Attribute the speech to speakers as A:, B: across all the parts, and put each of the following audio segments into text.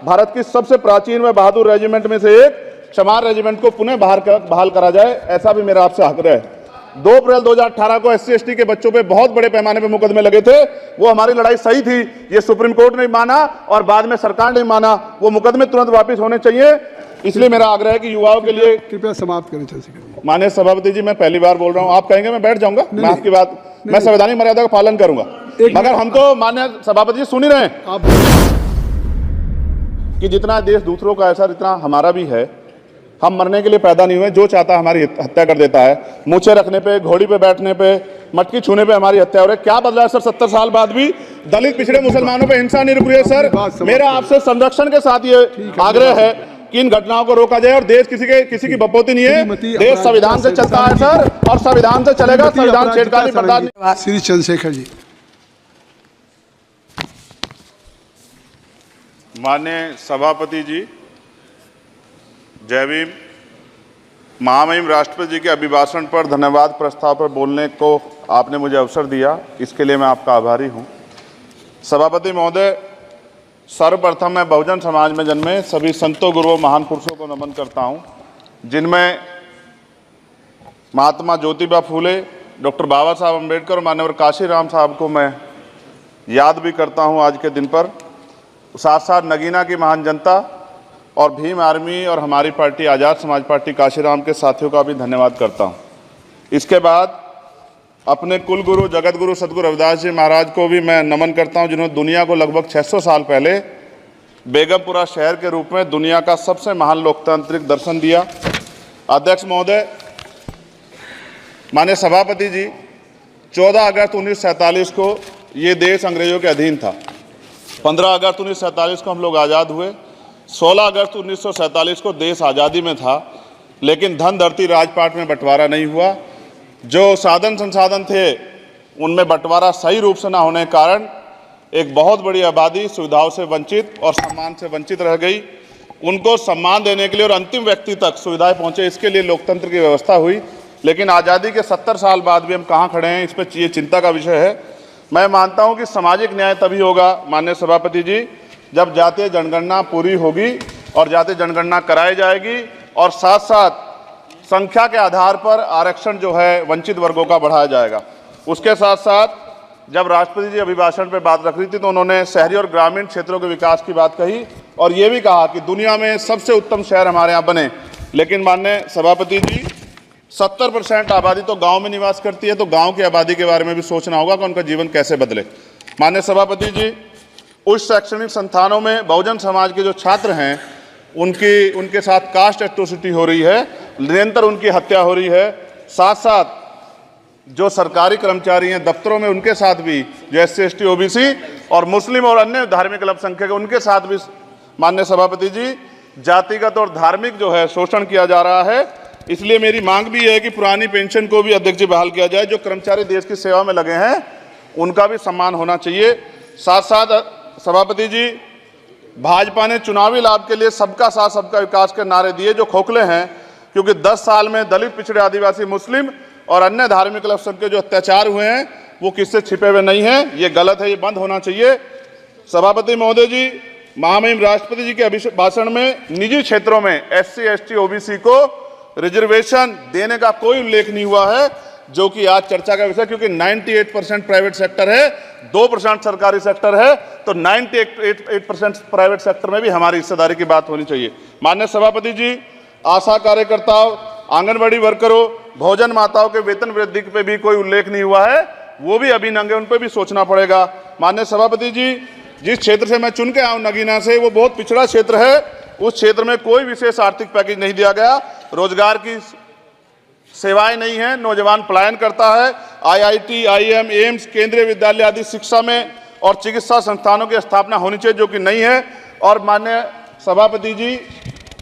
A: भारत की सबसे प्राचीन व बहादुर रेजिमेंट में से एक चमार रेजिमेंट को पुनः बहाल करा जाए, ऐसा भी मेरा आपसे आग्रह है। 2 अप्रैल 2018 को SC/ST के बच्चों पे बहुत बड़े पैमाने पे मुकदमे लगे थे। वो हमारी लड़ाई सही थी, ये सुप्रीम कोर्ट ने माना और बाद में सरकार ने माना। वो मुकदमे तुरंत वापस होने चाहिए। इसलिए मेरा आग्रह है कि युवाओं के लिए
B: कृपया समाप्त करें चंद्रशेखर।
A: माननीय सभापति जी, मैं पहली बार बोल रहा हूं, आप कहेंगे मैं बैठ जाऊंगा, मैं आपकी बात, मैं संवैधानिक मर्यादा का पालन करूंगा, मगर हम तो माननीय सभापति जी सुन ही रहे हैं कि जितना देश दूसरों का ऐसा इतना हमारा भी है। हम मरने के लिए पैदा नहीं हुए, जो चाहता है हमारी हत्या कर देता है। मूछे रखने पे, घोड़ी पे बैठने पे, मटकी छूने पे हमारी हत्या हो रही है। क्या बदला है सर? 70 साल बाद भी दलित पिछड़े मुसलमानों पे हिंसा नहीं रुक रही है। सर मेरा आपसे संरक्षण के साथ ये आग्रह है कि इन घटनाओं को रोका जाए। और देश किसी की बपोती नहीं है, देश संविधान से चलता है सर, और संविधान से चलेगा। संविधान छेड़खानी बर्दाश्त नहीं।
B: श्री चंद्रशेखर जी।
A: माननीय सभापति जी, जय भीम। महामहिम राष्ट्रपति जी के अभिभाषण पर धन्यवाद प्रस्ताव पर बोलने को आपने मुझे अवसर दिया, इसके लिए मैं आपका आभारी हूं। सभापति महोदय, सर्वप्रथम मैं बहुजन समाज में जन्मे सभी संतों, गुरुओं, महान पुरुषों को नमन करता हूं, जिनमें महात्मा ज्योतिबा फूले, डॉक्टर बाबा साहब अम्बेडकर और माननीय काशीराम साहब को मैं याद भी करता हूं आज के दिन पर। साथ साथ नगीना की महान जनता और भीम आर्मी और हमारी पार्टी आज़ाद समाज पार्टी काशीराम के साथियों का भी धन्यवाद करता हूं। इसके बाद अपने कुल गुरु जगत गुरु सदगुरु रविदास जी महाराज को भी मैं नमन करता हूं, जिन्होंने दुनिया को लगभग 600 साल पहले बेगमपुरा शहर के रूप में दुनिया का सबसे महान लोकतांत्रिक दर्शन दिया। अध्यक्ष महोदय, माननीय सभापति जी, 14 अगस्त 1947 को ये देश अंग्रेजों के अधीन था। 15 अगस्त 1947 को हम लोग आज़ाद हुए। 16 अगस्त 1947 को देश आज़ादी में था, लेकिन धन धरती राजपाट में बंटवारा नहीं हुआ। जो साधन संसाधन थे उनमें बंटवारा सही रूप से ना होने के कारण एक बहुत बड़ी आबादी सुविधाओं से वंचित और सम्मान से वंचित रह गई। उनको सम्मान देने के लिए और अंतिम व्यक्ति तक सुविधाएं पहुंचे, इसके लिए लोकतंत्र की व्यवस्था हुई। लेकिन आज़ादी के 70 साल बाद भी हम कहाँ खड़े हैं, इस पर ये चिंता का विषय है। मैं मानता हूँ कि सामाजिक न्याय तभी होगा माननीय सभापति जी, जब जातीय जनगणना पूरी होगी और जातीय जनगणना कराई जाएगी, और साथ साथ संख्या के आधार पर आरक्षण जो है वंचित वर्गों का बढ़ाया जाएगा। उसके साथ साथ जब राष्ट्रपति जी अभिभाषण पर बात रख रही थी तो उन्होंने शहरी और ग्रामीण क्षेत्रों के विकास की बात कही और ये भी कहा कि दुनिया में सबसे उत्तम शहर हमारे यहाँ बने। लेकिन माननीय सभापति जी, 70% आबादी तो गाँव में निवास करती है, तो गाँव की आबादी के बारे में भी सोचना होगा कि उनका जीवन कैसे बदले। माननीय सभापति जी, उच्च शैक्षणिक संस्थानों में बहुजन समाज के जो छात्र हैं उनके साथ कास्ट एट्रोसिटी हो रही है, निरंतर उनकी हत्या हो रही है। साथ साथ जो सरकारी कर्मचारी हैं दफ्तरों में, उनके साथ भी जो SC/ST OBC और मुस्लिम और अन्य धार्मिक अल्पसंख्यक हैं उनके साथ भी माननीय सभापति जी जातिगत और धार्मिक जो है शोषण किया जा रहा है। इसलिए मेरी मांग भी है कि पुरानी पेंशन को भी अध्यक्ष जी बहाल किया जाए। जो कर्मचारी देश की सेवा में लगे हैं उनका भी सम्मान होना चाहिए। साथ साथ सभापति जी, भाजपा ने चुनावी लाभ के लिए सबका साथ सबका विकास के नारे दिए जो खोखले हैं, क्योंकि 10 साल में दलित पिछड़े आदिवासी मुस्लिम और अन्य धार्मिक अल्पसंख्यक जो अत्याचार हुए हैं वो किससे छिपे हुए नहीं हैं। ये गलत है, ये बंद होना चाहिए। सभापति महोदय जी, महामहिम राष्ट्रपति जी के अभिभाषण में निजी क्षेत्रों में SC/ST OBC को रिजर्वेशन देने का कोई उल्लेख नहीं हुआ है, जो कि आज चर्चा का विषय, क्योंकि 98% प्राइवेट सेक्टर है, 2% सरकारी सेक्टर है, तो 98% प्राइवेट सेक्टर में भी हमारी हिस्सेदारी की बात होनी चाहिए। माननीय सभापति जी, आशा कार्यकर्ताओं, आंगनबाड़ी वर्करों, भोजन माताओं के वेतन वृद्धि पे भी कोई उल्लेख नहीं हुआ है, वो भी अभी नंगे, उन पर भी सोचना पड़ेगा। माननीय सभापति जी, जिस क्षेत्र से मैं चुन के आऊँ नगीना से, वो बहुत पिछड़ा क्षेत्र है। उस क्षेत्र में कोई विशेष आर्थिक पैकेज नहीं दिया गया, रोजगार की सेवाएं नहीं है, नौजवान पलायन करता है। IIT, IIM, एम्स, केंद्रीय विद्यालय आदि शिक्षा में और चिकित्सा संस्थानों की स्थापना होनी चाहिए, जो कि नहीं है। और माननीय सभापति जी,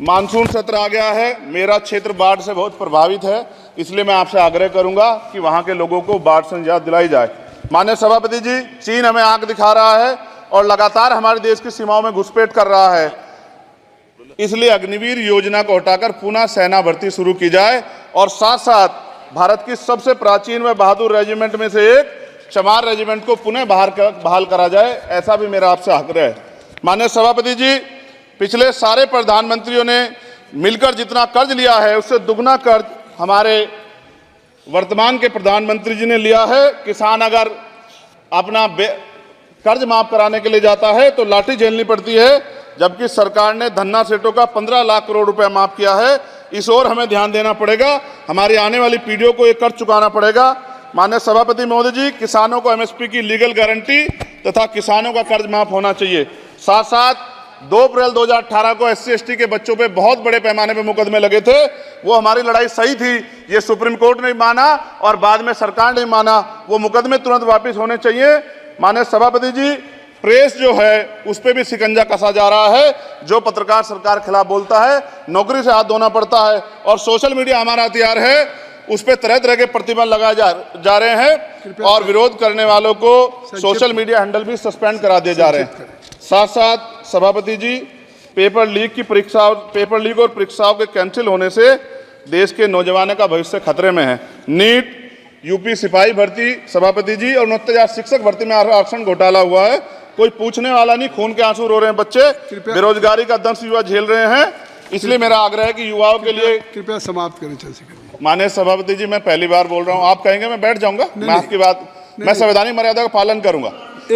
A: मानसून सत्र आ गया है, मेरा क्षेत्र बाढ़ से बहुत प्रभावित है, इसलिए मैं आपसे आग्रह करूंगा कि वहां के लोगों को बाढ़ से निजात दिलाई जाए। माननीय सभापति जी, चीन हमें आंख दिखा रहा है और लगातार हमारे देश की सीमाओं में घुसपैठ कर रहा है, इसलिए अग्निवीर योजना को हटाकर पुनः सेना भर्ती शुरू की जाए। और साथ साथ भारत की सबसे प्राचीन व बहादुर रेजिमेंट में से एक चमार रेजिमेंट को पुनः बहाल करा जाए, ऐसा भी मेरा आपसे आग्रह है। माननीय सभापति जी, पिछले सारे प्रधानमंत्रियों ने मिलकर जितना कर्ज लिया है उससे दुगना कर्ज हमारे वर्तमान के प्रधानमंत्री जी ने लिया है। किसान अगर अपना कर्ज माफ कराने के लिए जाता है तो लाठी झेलनी पड़ती है, जबकि सरकार ने धन्ना सेठों का 15 लाख करोड़ रुपया माफ किया है। इस ओर हमें ध्यान देना पड़ेगा, हमारी आने वाली पीढ़ियों को ये कर्ज चुकाना पड़ेगा। माननीय सभापति महोदय जी, किसानों को एमएसपी की लीगल गारंटी तथा किसानों का कर्ज माफ होना चाहिए। साथ साथ 2 अप्रैल 2018 को SC/ST के बच्चों पे बहुत बड़े पैमाने पे मुकदमे लगे थे, वो हमारी लड़ाई सही थी, ये सुप्रीम कोर्ट ने माना और बाद में सरकार ने माना, वो मुकदमे तुरंत वापस होने चाहिए। माननीय सभापति जी, प्रेस जो है उस पर भी शिकंजा कसा जा रहा है, जो पत्रकार सरकार के खिलाफ बोलता है नौकरी से हाथ धोना पड़ता है, और सोशल मीडिया हमारा हथियार है, उस पर तरह तरह के प्रतिबंध लगाए जा रहे हैं और विरोध करने वालों को सोशल मीडिया हैंडल भी सस्पेंड करा दिए जा रहे हैं। साथ साथ सभापति जी, पेपर लीक और परीक्षाओं के कैंसिल होने से देश के नौजवानों का भविष्य खतरे में है। नीट, यूपी सिपाही भर्ती सभापति जी और 69,000 शिक्षक भर्ती में आरक्षण घोटाला हुआ है, कोई पूछने वाला नहीं, खून के आंसू रो रहे हैं बच्चे, बेरोजगारी का दंश युवा झेल रहे हैं। इसलिए मेरा आग्रह है कि युवाओं के लिए
B: कृपया समाप्त करें चंद्रशेखर जी।
A: माननीय सभापति जी, मैं पहली बार बोल रहा हूं, आप कहेंगे मैं बैठ जाऊंगा, मैं आपकी बात, मैं संवैधानिक मर्यादा का पालन करूंगा,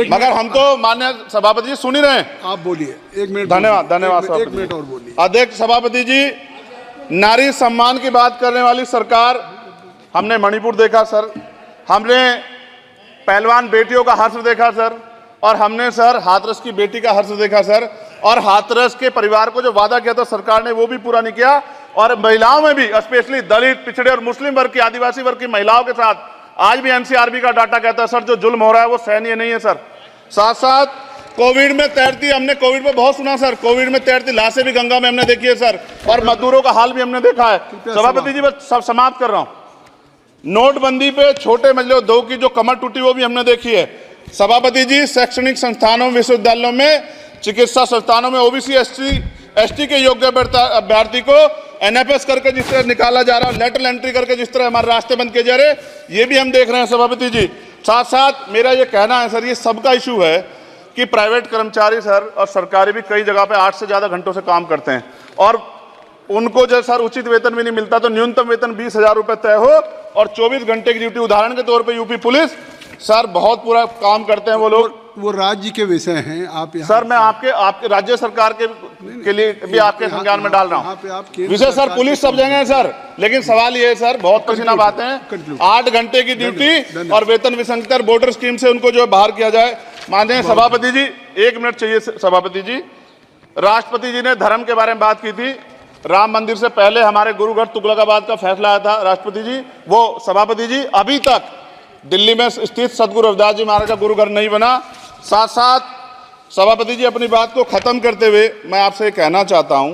A: मगर हम तो माननीय सभापति जी सुन ही रहे हैं।
B: आप बोलिए, 1 मिनट।
A: धन्यवाद।
B: 1 मिनट और बोलिए।
A: अध्यक्ष सभापति जी, नारी सम्मान की बात करने वाली सरकार, हमने मणिपुर देखा सर, हमने पहलवान बेटियों का हर्ष देखा सर, और हमने सर हाथरस की बेटी का हर्ष देखा सर, और हाथरस के परिवार को जो वादा किया था सरकार ने वो भी पूरा नहीं किया। और महिलाओं में भी, स्पेशली दलित, पिछड़े और मुस्लिम वर्ग की, आदिवासी वर्ग की महिलाओं के साथ आज भी NCRB का डाटा कहता है सर जो जुल्म हो रहा है वो सहनीय नहीं है सर। साथ साथ कोविड में तैरती, हमने कोविड में बहुत सुना सर, कोविड में तैरती लाशें भी गंगा में हमने देखी है सर, और मजदूरों का हाल भी हमने देखा है। सभापति जी, बस सब समाप्त कर रहा हूं। नोटबंदी पे छोटे मजले उद्योग की जो कमर टूटी वो भी हमने देखी है। सभापति जी, शैक्षणिक संस्थानों, विश्वविद्यालयों में, चिकित्सा संस्थानों में OBC ST के योग्य अभ्यर्थी को NFS करके जिस तरह निकाला जा रहा है, लेटरल एंट्री करके जिस तरह हमारे रास्ते बंद किए जा रहे, ये भी हम देख रहे हैं सभापति जी। साथ साथ मेरा ये कहना है सर, ये सबका इशू है कि प्राइवेट कर्मचारी सर और सरकारी भी कई जगह पे 8 से ज़्यादा घंटों से काम करते हैं, और उनको जो सर उचित वेतन भी नहीं मिलता, तो न्यूनतम वेतन 20,000 रुपये तय हो और 24 घंटे की ड्यूटी। उदाहरण के तौर पर यूपी पुलिस सर बहुत पूरा काम करते हैं वो लोग,
B: वो राज्य के विषय हैं। आप
A: सर मैं आपके राज्य सरकार के लिए भी आपके संज्ञान में डाल रहा हूँ विषय सर, पुलिस सब जगह है सर, लेकिन सवाल ये है सर, बहुत पसीना बातें हैं, 8 घंटे की ड्यूटी और वेतन विसंगति, बोर्डर स्कीम से उनको जो है बाहर किया जाए। माननीय सभापति जी, 1 मिनट चाहिए सभापति जी। राष्ट्रपति जी ने धर्म के बारे में बात की थी, राम मंदिर से पहले हमारे गुरुघर तुगलकाबाद का फैसला आया था राष्ट्रपति जी, वो सभापति जी अभी तक दिल्ली में स्थित सदगुरु रविदास जी महाराज का गुरुघर नहीं बना। साथ साथ सभापति जी, अपनी बात को खत्म करते हुए मैं आपसे कहना चाहता हूं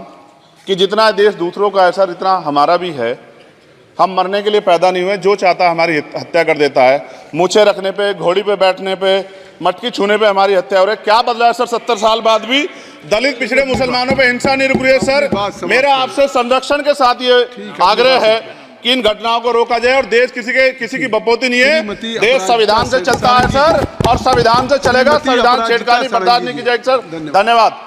A: कि जितना देश दूसरों का है सर, इतना हमारा भी है। हम मरने के लिए पैदा नहीं हुए, जो चाहता है हमारी हत्या कर देता है। मूछें रखने पे, घोड़ी पे बैठने पे, मटकी छूने पे हमारी हत्या हो रही है। क्या बदला है सर 70 साल बाद भी? दलित, पिछड़े, मुसलमानों पे हिंसा नहीं रुक रही है सर। मेरा आपसे संरक्षण के साथ ये आग्रह है कि इन घटनाओं को रोका जाए, और देश किसी की बपोती नहीं है, देश संविधान से चलता है सर, और संविधान से चलेगा, संविधान छेड़खानी बर्दाश्त नहीं की जाएगी सर। धन्यवाद।